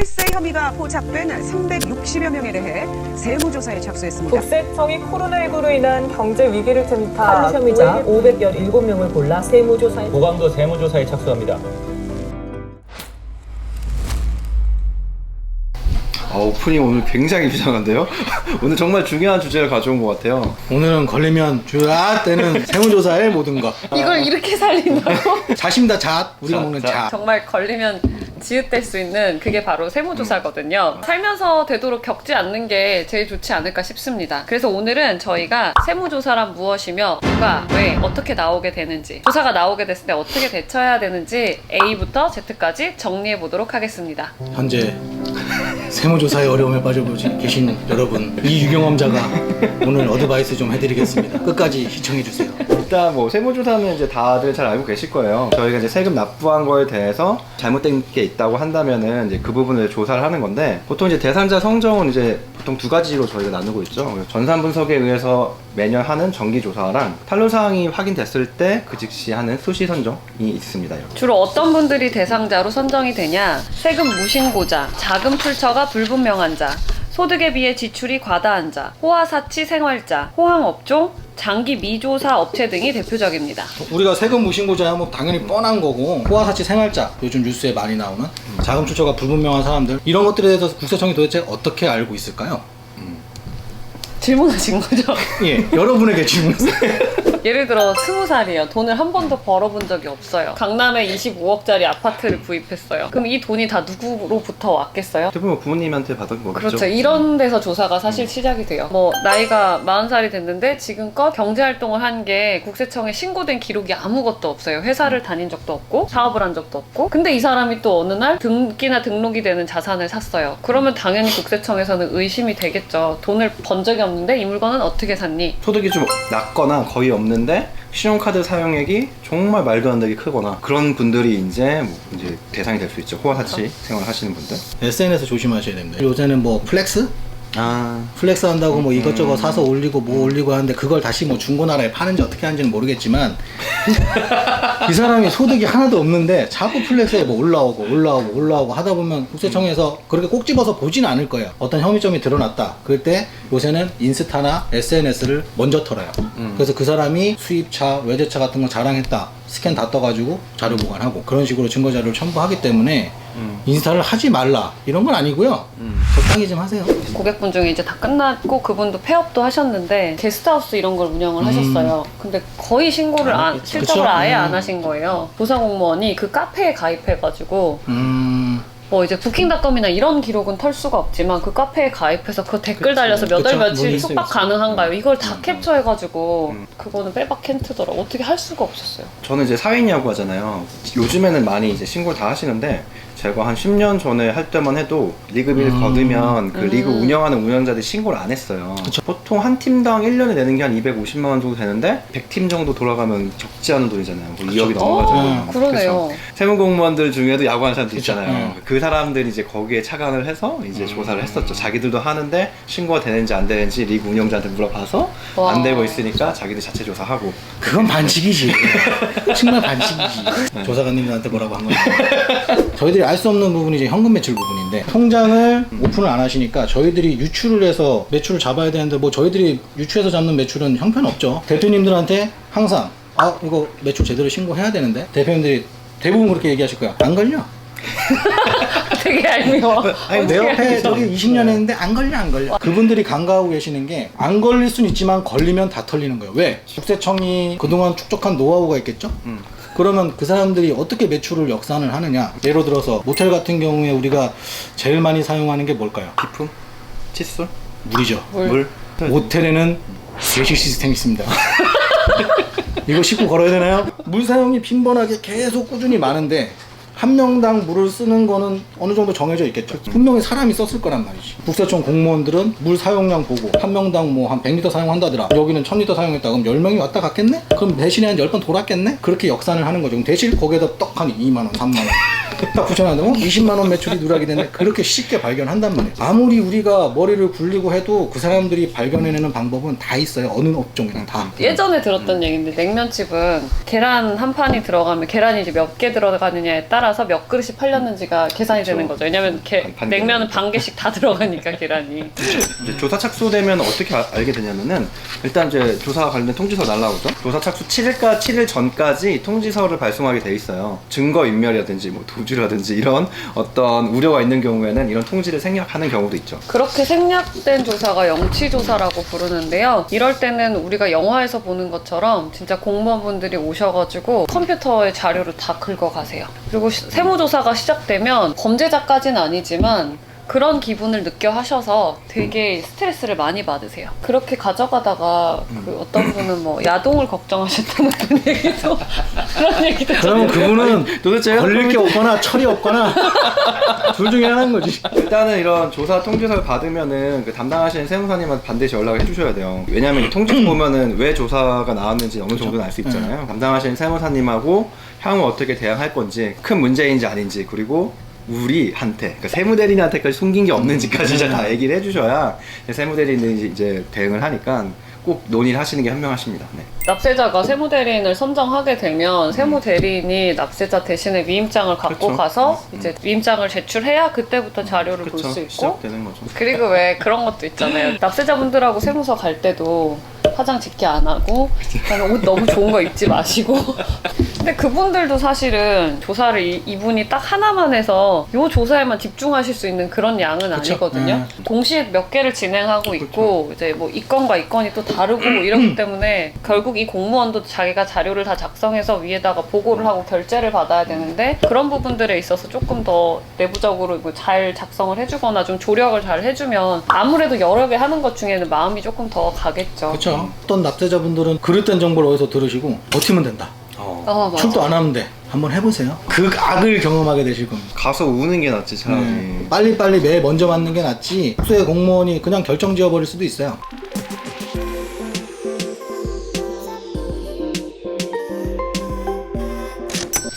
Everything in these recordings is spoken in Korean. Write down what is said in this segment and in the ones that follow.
탈세 혐의가 포착된 360여 명에 대해 세무조사에 착수했습니다. 국세청이 코로나19로 인한 경제 위기를 틈타 탈루 혐의자 517명을 골라 세무조사에 고강도 세무조사에 착수합니다. 오프닝 오늘 굉장히 이상한데요? 오늘 정말 중요한 주제를 가져온 것 같아요. 오늘은 걸리면 주야 때는 세무조사의 모든 것. 이걸 이렇게 살린다고? 자십니다. 잣. 우리가 잣, 먹는 잣. 잣. 정말 걸리면 지읒될 수 있는 그게 바로 세무조사거든요. 살면서 되도록 겪지 않는 게 제일 좋지 않을까 싶습니다. 그래서 오늘은 저희가 세무조사란 무엇이며 누가 왜 어떻게 나오게 되는지, 조사가 나오게 됐을 때 어떻게 대처해야 되는지 A부터 Z까지 정리해 보도록 하겠습니다. 현재 세무조사의 어려움에 빠져보지 계신 여러분, 이 유경험자가 오늘 어드바이스 좀 해드리겠습니다. 끝까지 시청해주세요. 일단 뭐 세무조사는 이제 다들 잘 알고 계실 거예요. 저희가 이제 세금 납부한 거에 대해서 잘못된 게 있다고 한다면은 이제 그 부분을 조사를 하는 건데, 보통 이제 대상자 성정은 이제 보통 두 가지로 저희가 나누고 있죠. 전산 분석에 의해서 매년 하는 정기 조사랑 탄로 사항이 확인됐을 때 그 즉시 하는 수시 선정이 있습니다. 이렇게. 주로 어떤 분들이 대상자로 선정이 되냐? 세금 무신고자, 자금 출처가 불분명한 자, 소득에 비해 지출이 과다한 자, 호화사치 생활자, 호황업종, 장기 미조사 업체 등이 대표적입니다. 우리가 세금 무신고자 뭐 당연히 뻔한 거고, 호화사치 생활자, 요즘 뉴스에 많이 나오는 자금 출처가 불분명한 사람들, 이런 것들에 대해서 국세청이 도대체 어떻게 알고 있을까요? 질문하신 거죠? 예, 여러분에게 질문했어요. 예를 들어 20살이에요. 돈을 한 번도 벌어본 적이 없어요. 강남에 25억짜리 아파트를 구입했어요. 그럼 이 돈이 다 누구로부터 왔겠어요? 대부분 부모님한테 받은 거겠죠. 그렇죠. 이런 데서 조사가 사실 시작이 돼요. 뭐 나이가 40살이 됐는데 지금껏 경제활동을 한 게 국세청에 신고된 기록이 아무것도 없어요. 회사를 다닌 적도 없고 사업을 한 적도 없고, 근데 이 사람이 또 어느 날 등기나 등록이 되는 자산을 샀어요. 그러면 당연히 국세청에서는 의심이 되겠죠. 돈을 번 적이 없는데 이 물건은 어떻게 샀니? 소득이 좀 낮거나 거의 없는데 신용카드 사용액이 정말 말도 안 되게 크거나 그런 분들이 이제 대상이 될 수 있죠. 호화사치 생활 하시는 분들. SNS 조심하셔야 됩니다. 요새는 뭐 플렉스? 플렉스 한다고 뭐 이것저것 사서 올리고 뭐 올리고 하는데, 그걸 다시 뭐 중고나라에 파는지 어떻게 하는지는 모르겠지만 이 사람이 소득이 하나도 없는데 자꾸 플렉스에 뭐 올라오고 하다 보면 국세청에서 그렇게 꼭 집어서 보진 않을 거예요. 어떤 혐의점이 드러났다 그럴 때 요새는 인스타나 SNS를 먼저 털어요. 그래서 그 사람이 수입차, 외제차 같은 거 자랑했다, 스캔 다 떠가지고 자료 보관하고 그런 식으로 증거 자료를 첨부하기 때문에 인스타를 하지 말라 이런 건 아니고요. 적당히 좀 하세요. 고객분 중에 이제 다 끝났고 그분도 폐업도 하셨는데 게스트하우스 이런 걸 운영을 하셨어요. 근데 거의 신고를 실적을 아예 안 하신 거예요. 조사 공무원이 그 카페에 가입해가지고 뭐 이제 부킹닷컴이나 이런 기록은 털 수가 없지만 그 카페에 가입해서 그 댓글 달려서 몇 월 며칠 숙박 가능한가요? 이걸 다 캡처해가지고 그거는 빼박 캔트더라. 어떻게 할 수가 없었어요. 저는 이제 사회인야구 하잖아요. 요즘에는 많이 이제 신고를 다 하시는데, 제가 한 10년 전에 할 때만 해도 리그비를 거두면 그 리그 운영하는 운영자들이 신고를 안 했어요. 보통 한 팀당 1년에 내는 게 한 250만 원 정도 되는데 100팀 정도 돌아가면 적지 않은 돈이잖아요. 뭐 2억이 넘어가잖아요. 그러네요. 세무공무원들 중에도 야구하는 사람들 있잖아요. 그 사람들이 이제 거기에 착안을 해서 이제 조사를 했었죠. 자기들도 하는데 신고가 되는지 안 되는지 리그 운영자한테 물어봐서 안 되고 있으니까 자기들 자체 조사하고. 그건 반칙이지. 정말 반칙이지. 조사관님들한테 뭐라고 한 거예요. 저희들이 알 수 없는 부분이 이제 현금 매출 부분인데, 통장을 오픈을 안 하시니까 저희들이 유출을 해서 매출을 잡아야 되는데, 뭐 저희들이 유추해서 잡는 매출은 형편없죠. 대표님들한테 항상 이거 매출 제대로 신고해야 되는데, 대표님들이 대부분 그렇게 얘기하실 거야. 안 걸려. 되게 얄미워. 아니 내 옆에 저기 20년 했는데 안 걸려. 그분들이 간과하고 계시는 게, 안 걸릴 순 있지만 걸리면 다 털리는 거예요. 왜? 국세청이 그동안 축적한 노하우가 있겠죠? 그러면 그 사람들이 어떻게 매출을 역산을 하느냐. 예를 들어서 모텔 같은 경우에 우리가 제일 많이 사용하는 게 뭘까요? 비품? 칫솔? 물이죠. 물? 모텔에는 외식 시스템이 있습니다. 이거 싣고 걸어야 되나요? 물 사용이 빈번하게 계속 꾸준히 많은데 한 명당 물을 쓰는 거는 어느 정도 정해져 있겠죠. 분명히 사람이 썼을 거란 말이지. 국세청 공무원들은 물 사용량 보고 한 명당 뭐 한 100리터 사용한다더라, 여기는 1000리터 사용했다, 그럼 10명이 왔다 갔겠네? 그럼 대신에 한 10번 돌았겠네? 그렇게 역산을 하는 거죠. 그럼 대신 거기에다 떡하니 2만원, 3만원 딱 붙여놨는데 20만 원 매출이 누락이 됐네. 그렇게 쉽게 발견한단 말이에요. 아무리 우리가 머리를 굴리고 해도 그 사람들이 발견해내는 방법은 다 있어요. 어느 업종이나 다. 예전에 들었던 얘기인데 냉면집은 계란 한 판이 들어가면 계란이 이제 몇 개 들어가느냐에 따라서 몇 그릇이 팔렸는지가 계산이 되는 거죠. 왜냐면 반 냉면은 반 개씩 다 들어가니까 계란이. 이제 조사 착수되면 어떻게 알게 되냐면은 일단 이제 조사 관련 통지서 날라오죠. 조사 착수 7일까 7일 전까지 통지서를 발송하게 돼 있어요. 증거 인멸이라든지 뭐 도주라든지 이런 어떤 우려가 있는 경우에는 이런 통지를 생략하는 경우도 있죠. 그렇게 생략된 조사가 영치조사라고 부르는데요. 이럴 때는 우리가 영화에서 보는 것처럼 진짜 공무원분들이 오셔가지고 컴퓨터에 자료를 다 긁어가세요. 그리고 세무조사가 시작되면 범죄자까지는 아니지만 그런 기분을 느껴 하셔서 되게 스트레스를 많이 받으세요. 그렇게 가져가다가 그 어떤 분은 뭐 야동을 걱정하셨다는 그런 얘기도 그런 얘기도 그러면 그분은 도대체 걸릴 게 없거나 철이 없거나 둘 중에 하나인 거지. 일단은 이런 조사 통지서를 받으면은 그 담당하시는 세무사님한테 반드시 연락을 해주셔야 돼요. 왜냐하면 이 통지서 보면은 왜 조사가 나왔는지 어느 정도는 알 수 있잖아요. 담당하시는 세무사님하고 향후 어떻게 대응할 건지, 큰 문제인지 아닌지, 그리고 우리한테, 그러니까 세무대리인한테까지 숨긴 게 없는지까지 이제 다 얘기를 해주셔야 세무대리인이 이제 대응을 하니까 꼭 논의를 하시는 게 현명하십니다. 네. 납세자가 세무대리인을 선정하게 되면 세무대리인이 납세자 대신에 위임장을 갖고 그렇죠. 가서 이제 위임장을 제출해야 그때부터 자료를 볼 그렇죠. 수 있고, 시작되는 거죠. 그리고 왜 그런 것도 있잖아요. 납세자분들하고 세무서 갈 때도 화장 짙게 안 하고 그다음에 옷 너무 좋은 거 입지 마시고 근데 그분들도 사실은 조사를 이분이 딱 하나만 해서 요 조사에만 집중하실 수 있는 그런 양은 아니거든요. 동시에 몇 개를 진행하고 있고 이제 뭐 이 건과 이 건이 또 다르고 이러기 때문에 결국 이 공무원도 자기가 자료를 다 작성해서 위에다가 보고를 하고 결제를 받아야 되는데 그런 부분들에 있어서 조금 더 내부적으로 뭐 잘 작성을 해주거나 좀 조력을 잘 해주면 아무래도 여러 개 하는 것 중에는 마음이 조금 더 가겠죠. 그렇죠. 어떤 납세자분들은 그릇된 정보를 어디서 들으시고 버티면 된다. 맞아. 출도 안 하면 돼. 한번 해보세요. 그 악을 경험하게 되실 겁니다. 가서 우는 게 낫지 차라리. 빨리빨리 매 먼저 맞는 게 낫지 숙소의 공무원이 그냥 결정 지어버릴 수도 있어요.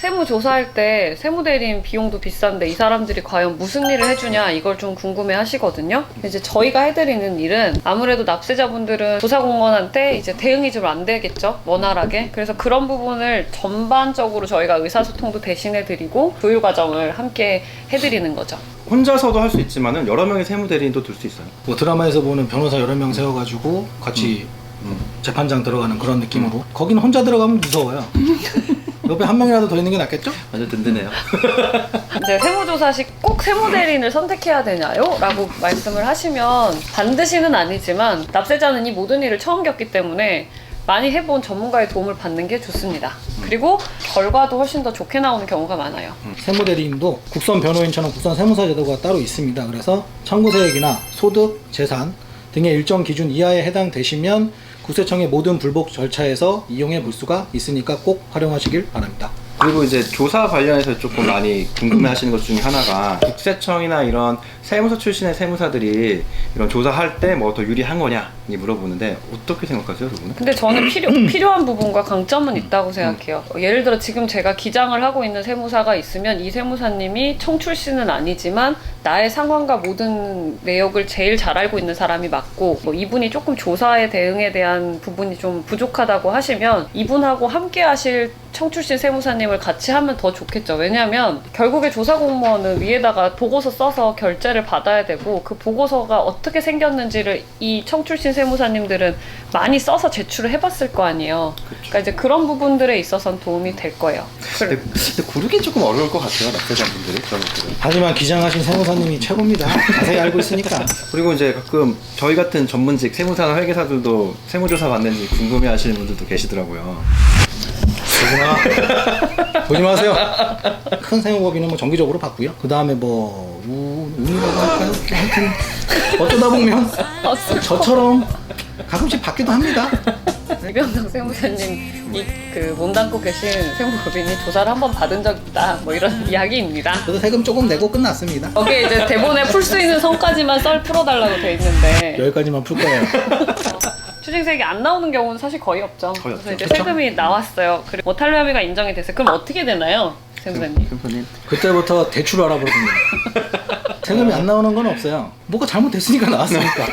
세무조사할 때 세무대리인 비용도 비싼데 이 사람들이 과연 무슨 일을 해주냐 이걸 좀 궁금해 하시거든요. 이제 저희가 해드리는 일은 아무래도 납세자분들은 조사공무원한테 이제 대응이 좀 안 되겠죠, 원활하게. 그래서 그런 부분을 전반적으로 저희가 의사소통도 대신해드리고 교육과정을 함께 해드리는 거죠. 혼자서도 할 수 있지만은 여러 명의 세무대리인도 둘 수 있어요. 뭐 드라마에서 보는 변호사 여러 명 세워가지고 같이 재판장 들어가는 그런 느낌으로. 거기는 혼자 들어가면 무서워요. 옆에 한 명이라도 더 있는 게 낫겠죠? 완전 든든해요. 이제 세무조사 시 꼭 세무대리인을 선택해야 되나요? 라고 말씀을 하시면 반드시는 아니지만 납세자는 이 모든 일을 처음 겪기 때문에 많이 해본 전문가의 도움을 받는 게 좋습니다. 그리고 결과도 훨씬 더 좋게 나오는 경우가 많아요. 세무대리인도 국선 변호인처럼 국선 세무사 제도가 따로 있습니다. 그래서 청구세액이나 소득, 재산 등의 일정 기준 이하에 해당되시면 국세청의 모든 불복 절차에서 이용해 볼 수가 있으니까 꼭 활용하시길 바랍니다. 그리고 이제 조사 관련해서 조금 많이 궁금해 하시는 것 중에 하나가 국세청이나 이런 세무서 출신의 세무사들이 이런 조사할 때 뭐 더 유리한 거냐 물어보는데 어떻게 생각하세요, 그분은? 근데 저는 필요한 부분과 강점은 있다고 생각해요. 예를 들어 지금 제가 기장을 하고 있는 세무사가 있으면 이 세무사님이 청출신은 아니지만 나의 상황과 모든 내역을 제일 잘 알고 있는 사람이 맞고 뭐 이분이 조금 조사에 대응에 대한 부분이 좀 부족하다고 하시면 이분하고 함께 하실 청출신 세무사님을 같이 하면 더 좋겠죠. 왜냐하면 결국에 조사공무원은 위에다가 보고서 써서 결제를 받아야 되고 그 보고서가 어떻게 생겼는지를 이 청출신 세무사님들은 많이 써서 제출을 해봤을 거 아니에요. 그러니까 이제 그런 부분들에 있어서는 도움이 될 거예요. 근데 고르기 조금 어려울 것 같아요, 납세자분들이 그런 것들은. 하지만 기장하신 세무사님이 최고입니다. 자세히 알고 있으니까. 그리고 이제 가끔 저희 같은 전문직 세무사나 회계사들도 세무조사 받는지 궁금해 하시는 분들도 계시더라고요. 보지 마세요. 큰 세무법인은 뭐 정기적으로 받고요. 그 다음에 뭐 운이라고 할까요? 하여튼 어쩌다 보면 저처럼 가끔씩 받기도 합니다. 이병당 세무사님 그 몸담고 계신 세무법인이 조사를 한번 받은 적 있다 뭐 이런 이야기입니다. 저도 세금 조금 내고 끝났습니다. 거기에 이제 대본에 풀 수 있는 선까지만 풀어달라고 돼 있는데 여기까지만 풀 거예요. 추징세액이 안 나오는 경우는 사실 거의 없죠. 거의 없죠. 그래서 이제 그쵸? 세금이 나왔어요. 그리고 뭐 탈루 혐의가 인정이 됐어요. 그럼 어떻게 되나요? 세무사님. 템포님. 그때부터 대출 알아보거든요. 세금이 안 나오는 건 없어요. 뭐가 잘못됐으니까 나왔으니까.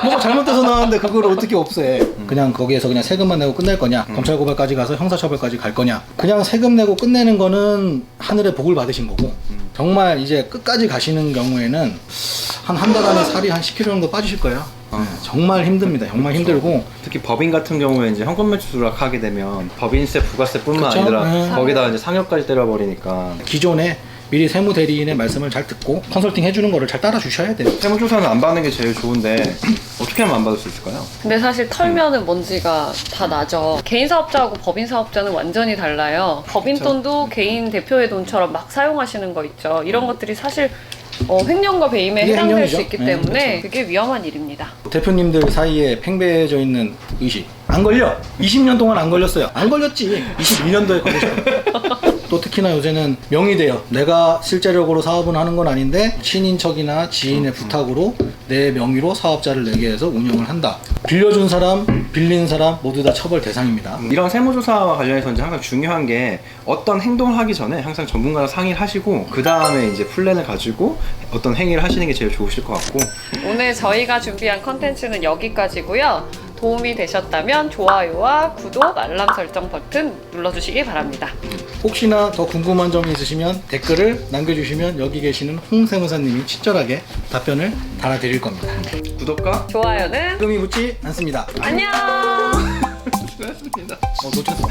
뭐가 잘못돼서 나왔는데 그걸 어떻게 없애. 그냥 거기에서 그냥 세금만 내고 끝낼 거냐, 검찰 고발까지 가서 형사처벌까지 갈 거냐. 그냥 세금 내고 끝내는 거는 하늘의 복을 받으신 거고, 정말 이제 끝까지 가시는 경우에는 한 달 안에 살이 한 10kg 정도 빠지실 거예요. 네, 정말 힘듭니다. 정말 힘들고. 특히 법인 같은 경우에 이제 현금 매출 수락하게 되면 법인세, 부가세뿐만 그쵸? 아니라 네. 거기다가 이제 상여까지 때려버리니까 기존에 미리 세무대리인의 말씀을 잘 듣고 컨설팅 해주는 거를 잘 따라 주셔야 돼요. 세무조사는 안 받는 게 제일 좋은데 어떻게 하면 안 받을 수 있을까요? 근데 사실 털면은 먼지가 다 나죠. 개인 사업자하고 법인 사업자는 완전히 달라요. 법인 돈도 개인 대표의 돈처럼 막 사용하시는 거 있죠. 이런 것들이 사실 횡령과 배임에 이게 해당될 횡령이죠. 수 있기 네, 때문에 그렇죠. 그게 위험한 일입니다. 대표님들 사이에 팽배해져 있는 의식 안 걸려. 20년 동안 안 걸렸어요. 안 걸렸지. 22년도에 걸리셨어요. 또 특히나 요새는 명의대여. 내가 실제적으로 사업은 하는 건 아닌데 친인척이나 지인의 부탁으로 내 명의로 사업자를 내게 해서 운영을 한다. 빌려준 사람, 빌린 사람 모두 다 처벌 대상입니다. 이런 세무조사와 관련해서 이제 항상 중요한 게 어떤 행동을 하기 전에 항상 전문가랑 상의를 하시고 그 다음에 이제 플랜을 가지고 어떤 행위를 하시는 게 제일 좋으실 것 같고 오늘 저희가 준비한 컨텐츠는 여기까지고요. 도움이 되셨다면 좋아요와 구독, 알람 설정 버튼 눌러주시기 바랍니다. 혹시나 더 궁금한 점이 있으시면 댓글을 남겨주시면 여기 계시는 홍 세무사님이 친절하게 답변을 달아드릴 겁니다. 구독과 좋아요는 금이 붙지 않습니다. 안녕! 수고하셨습니다. 놓쳤어.